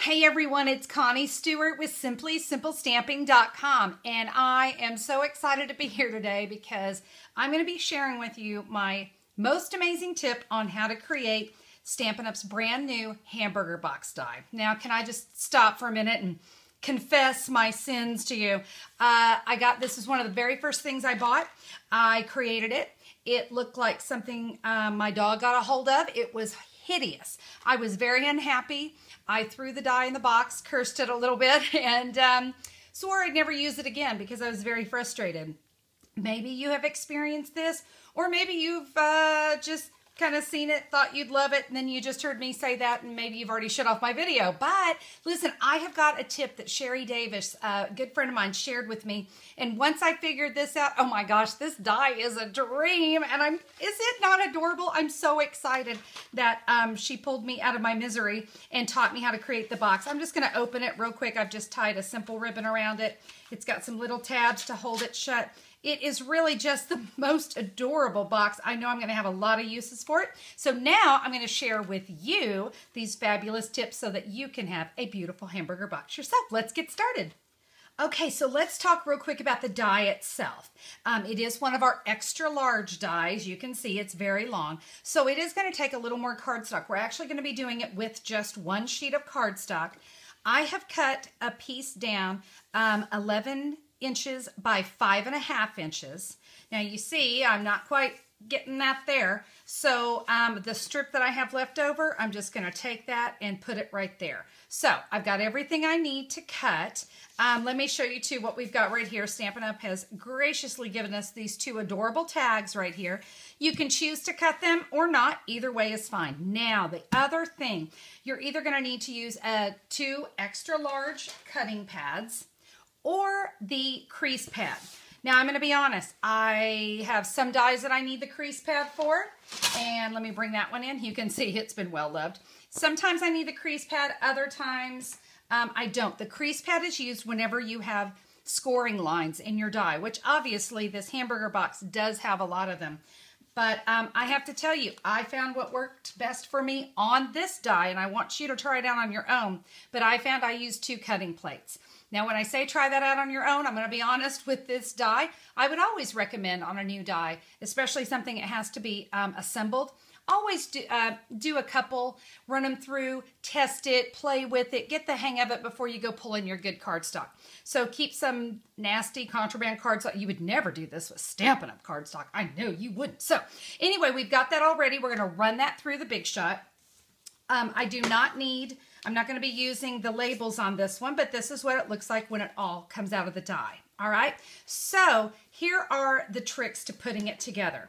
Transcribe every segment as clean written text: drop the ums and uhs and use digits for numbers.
Hey everyone, it's Connie Stewart with SimplySimpleStamping.com, and I am so excited to be here today because I'm going to be sharing with you my most amazing tip on how to create Stampin' Up's brand new hamburger box die. Now, can I just stop for a minute and confess my sins to you? This is one of the very first things I bought. I created it. It looked like something my dog got a hold of. It was hideous. I was very unhappy. I threw the die in the box, cursed it a little bit, and swore I'd never use it again because I was very frustrated. Maybe you have experienced this, or maybe you've just kind of seen it, thought you'd love it, and then you just heard me say that, and maybe you've already shut off my video. But listen, I have got a tip that Sherry Davis, a good friend of mine, shared with me. And once I figured this out, oh my gosh, this die is a dream. And is it not adorable? I'm so excited that she pulled me out of my misery and taught me how to create the box. I'm just going to open it real quick. I've just tied a simple ribbon around it. It's got some little tabs to hold it shut. It is really just the most adorable box. I know I'm going to have a lot of uses for it. So now I'm going to share with you these fabulous tips so that you can have a beautiful hamburger box yourself. Let's get started. Okay, so let's talk real quick about the die itself. It is one of our extra large dies. You can see it's very long. So it is going to take a little more cardstock. We're actually going to be doing it with just one sheet of cardstock. I have cut a piece down 11 inches by 5.5 inches. Now you see I'm not quite getting that there. So the strip that I have left over, I'm just going to take that and put it right there. So I've got everything I need to cut. Let me show you too what we've got right here. Stampin' Up has graciously given us these two adorable tags right here. You can choose to cut them or not. Either way is fine. Now the other thing, you're either going to need to use 2 extra large cutting pads or the crease pad. Now I'm going to be honest, I have some dies that I need the crease pad for, and let me bring that one in. You can see it's been well loved. Sometimes I need the crease pad, other times I don't. The crease pad is used whenever you have scoring lines in your die, which obviously this hamburger box does have a lot of them. But I have to tell you, I found what worked best for me on this die, and I want you to try it out on your own, but I found I used 2 cutting plates. Now, when I say try that out on your own, I'm going to be honest with this die. I would always recommend on a new die, especially something that has to be assembled, always do a couple, run them through, test it, play with it, get the hang of it before you go pull in your good cardstock. So keep some nasty contraband cardstock. You would never do this with Stampin' Up cardstock. I know you wouldn't. So anyway, we've got that already. We're going to run that through the Big Shot. I'm not going to be using the labels on this one, but this is what it looks like when it all comes out of the die. All right, so here are the tricks to putting it together.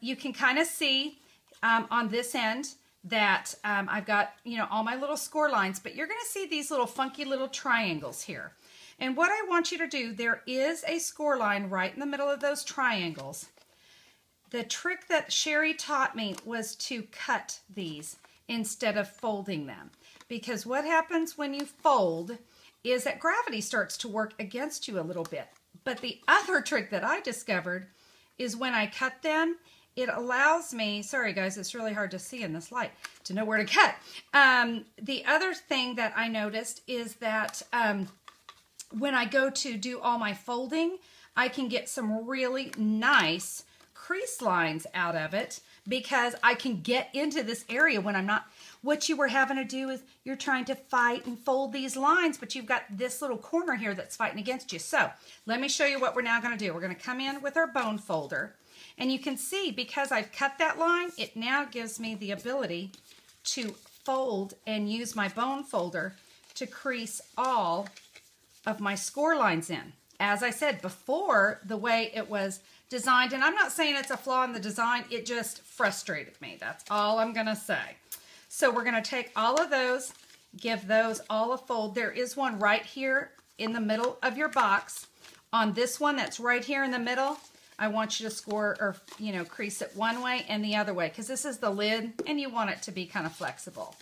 You can kind of see on this end that I've got, all my little score lines, but you're going to see these little funky little triangles here. And what I want you to do, there is a score line right in the middle of those triangles. The trick that Sherry taught me was to cut these instead of folding them. Because what happens when you fold is that gravity starts to work against you a little bit. But the other trick that I discovered is when I cut them, it allows me, sorry guys, it's really hard to see in this light, to know where to cut. The other thing that I noticed is that when I go to do all my folding, I can get some really nice crease lines out of it because I can get into this area when I'm not. What you were having to do is you're trying to fight and fold these lines, but you've got this little corner here that's fighting against you. So let me show you what we're now going to do. We're going to come in with our bone folder, and you can see because I've cut that line, it now gives me the ability to fold and use my bone folder to crease all of my score lines in. As I said before, the way it was designed, and I'm not saying it's a flaw in the design, it just frustrated me. That's all I'm going to say. So we're going to take all of those, give those all a fold. There is one right here in the middle of your box. On this one that's right here in the middle, I want you to score or, crease it one way and the other way because this is the lid and you want it to be kind of flexible.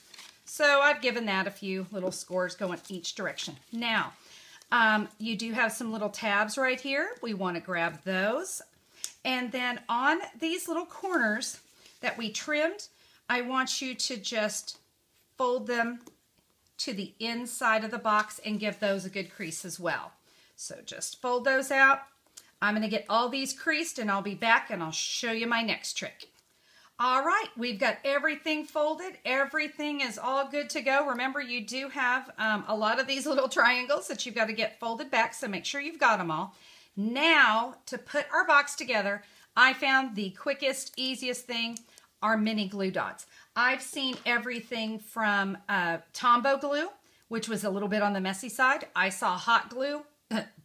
So I've given that a few little scores going each direction. Now, you do have some little tabs right here. We want to grab those. And then on these little corners that we trimmed, I want you to just fold them to the inside of the box and give those a good crease as well. So just fold those out. I'm going to get all these creased and I'll be back and I'll show you my next trick. All right, we've got everything folded. Everything is all good to go. Remember, you do have a lot of these little triangles that you've got to get folded back, so make sure you've got them all. Now, to put our box together, I found the quickest, easiest thing are mini glue dots. I've seen everything from Tombow glue, which was a little bit on the messy side. I saw hot glue.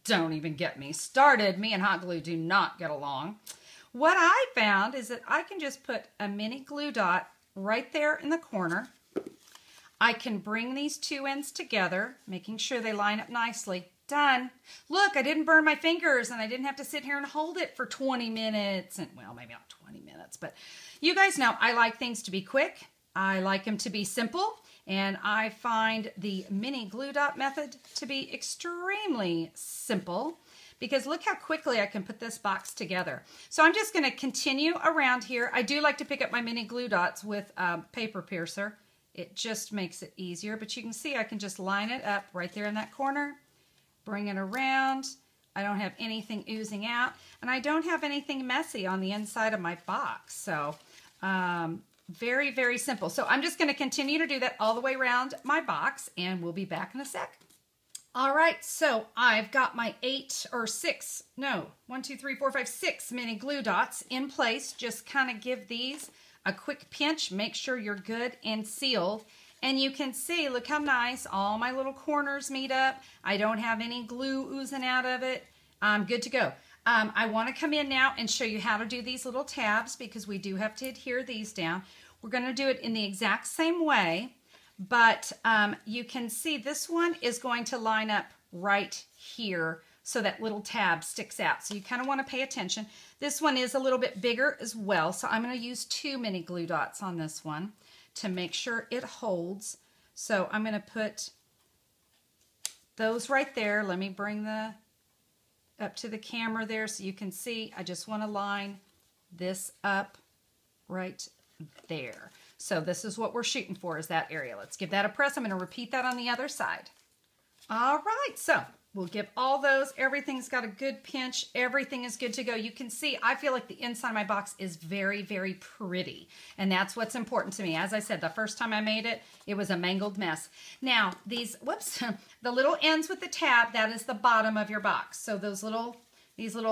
Don't even get me started. Me and hot glue do not get along. What I found is that I can just put a mini glue dot right there in the corner. I can bring these two ends together, making sure they line up nicely. Done. Look, I didn't burn my fingers and I didn't have to sit here and hold it for 20 minutes. And well, maybe not 20 minutes, but you guys know I like things to be quick. I like them to be simple. And I find the mini glue dot method to be extremely simple, because look how quickly I can put this box together. So I'm just going to continue around here. I do like to pick up my mini glue dots with paper piercer. It just makes it easier, but you can see I can just line it up right there in that corner, bring it around. I don't have anything oozing out, and I don't have anything messy on the inside of my box. So very, very simple. So I'm just going to continue to do that all the way around my box, and we'll be back in a sec. All right, so I've got my 6 mini glue dots in place. Just kind of give these a quick pinch. Make sure you're good and sealed. And you can see, look how nice all my little corners meet up. I don't have any glue oozing out of it. I'm good to go. I want to come in now and show you how to do these little tabs, because we do have to adhere these down. We're going to do it in the exact same way. But you can see this one is going to line up right here so that little tab sticks out. So you kind of want to pay attention. This one is a little bit bigger as well. So I'm going to use 2 mini glue dots on this one to make sure it holds. So I'm going to put those right there. Let me bring the up to the camera there so you can see. I just want to line this up right there. So this is what we're shooting for, is that area. Let's give that a press. I'm going to repeat that on the other side. All right, so we'll give all those. Everything's got a good pinch. Everything is good to go. You can see, I feel like the inside of my box is very, very pretty. And that's what's important to me. As I said, the first time I made it, it was a mangled mess. Now, these, the little ends with the tab, that is the bottom of your box. So these little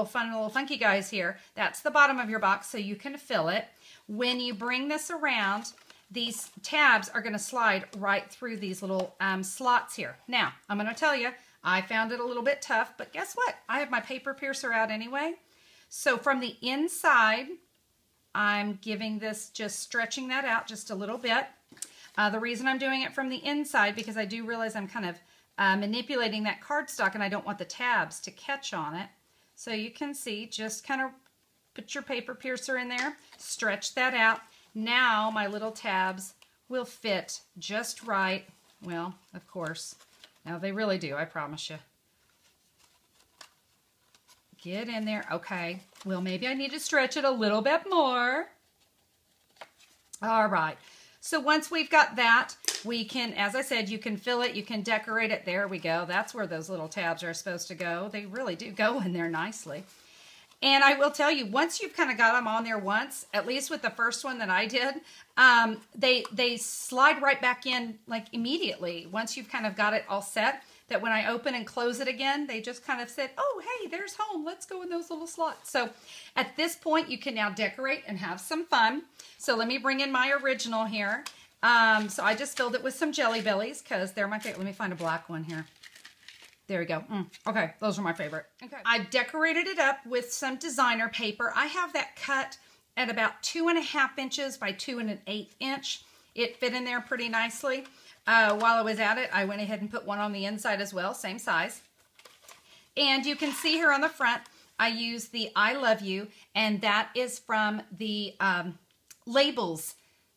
fun, little funky guys here, that's the bottom of your box, so you can fill it. When you bring this around, these tabs are going to slide right through these little slots here. Now, I'm going to tell you, I found it a little bit tough, but guess what? I have my paper piercer out anyway. So from the inside, I'm giving this, just stretching that out just a little bit. The reason I'm doing it from the inside, because I do realize I'm kind of manipulating that cardstock and I don't want the tabs to catch on it. So you can see, just kind of put your paper piercer in there, stretch that out. Now my little tabs will fit just right. Well, of course. Now they really do, I promise you. Get in there. Okay. Well, maybe I need to stretch it a little bit more. All right. So once we've got that, we can, as I said, you can fill it, you can decorate it. There we go. That's where those little tabs are supposed to go. They really do go in there nicely. And I will tell you, once you've kind of got them on there once, at least with the first one that I did, they slide right back in like immediately. Once you've kind of got it all set, that when I open and close it again, they just kind of said, oh, hey, there's home. Let's go in those little slots. So at this point, you can now decorate and have some fun. So let me bring in my original here. So I just filled it with some Jelly Bellies because they're my favorite. Let me find a black one here. There we go. Okay, those are my favorite. Okay. I decorated it up with some designer paper. I have that cut at about 2.5 inches by 2 1/8 inch. It fit in there pretty nicely. While I was at it, I went ahead and put one on the inside as well, same size. And you can see here on the front, I used the I Love You, and that is from the Labels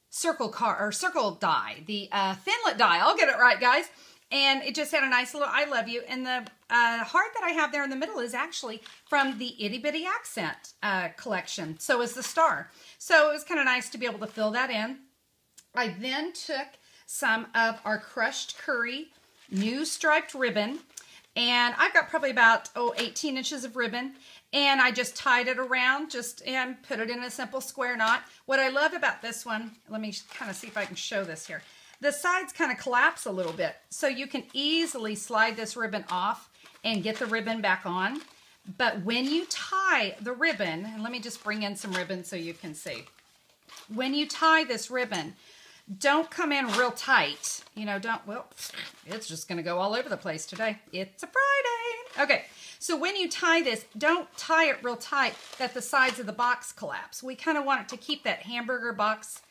circle die, the Thinlit die. I'll get it right, guys. And it just had a nice little I Love You. And the heart that I have there in the middle is actually from the Itty Bitty Accent collection. So is the star. So it was kind of nice to be able to fill that in. I then took some of our crushed curry new striped ribbon. And I've got probably about, 18 inches of ribbon. And I just tied it around and put it in a simple square knot. What I love about this one, let me kind of see if I can show this here. The sides kind of collapse a little bit. So you can easily slide this ribbon off and get the ribbon back on. But when you tie the ribbon, and let me just bring in some ribbon so you can see. When you tie this ribbon, don't come in real tight. You know, well, it's just going to go all over the place today. It's a Friday. Okay, so when you tie this, don't tie it real tight that the sides of the box collapse. We kind of want it to keep that hamburger box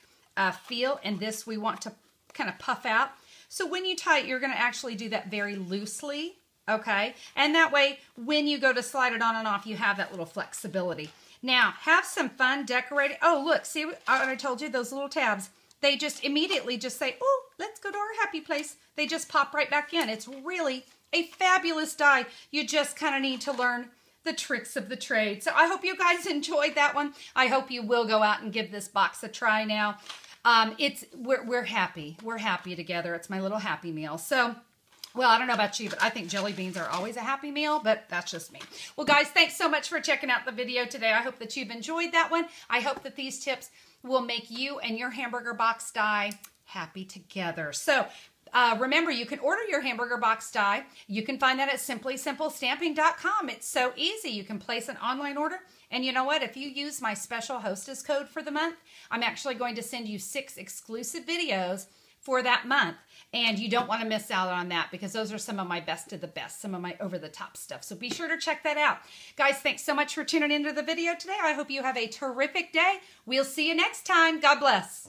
feel, and this we want to kind of puff out. So when you tie it, you're going to actually do that very loosely, okay? And that way, when you go to slide it on and off, you have that little flexibility. Now, have some fun decorating. Oh, look, see what I told you? Those little tabs. They just immediately just say, oh, let's go to our happy place. They just pop right back in. It's really a fabulous die. You just kind of need to learn the tricks of the trade. So I hope you guys enjoyed that one. I hope you will go out and give this box a try now. We're happy. We're happy together. It's my little happy meal. So, well, I don't know about you, but I think jelly beans are always a happy meal, but that's just me. Well, guys, thanks so much for checking out the video today. I hope that you've enjoyed that one. I hope that these tips will make you and your hamburger box die happy together. So remember, you can order your hamburger box die. You can find that at simplysimplestamping.com. It's so easy. You can place an online order. And you know what? If you use my special hostess code for the month, I'm actually going to send you 6 exclusive videos for that month. And you don't want to miss out on that because those are some of my best of the best, some of my over-the-top stuff. So be sure to check that out. Guys, thanks so much for tuning into the video today. I hope you have a terrific day. We'll see you next time. God bless.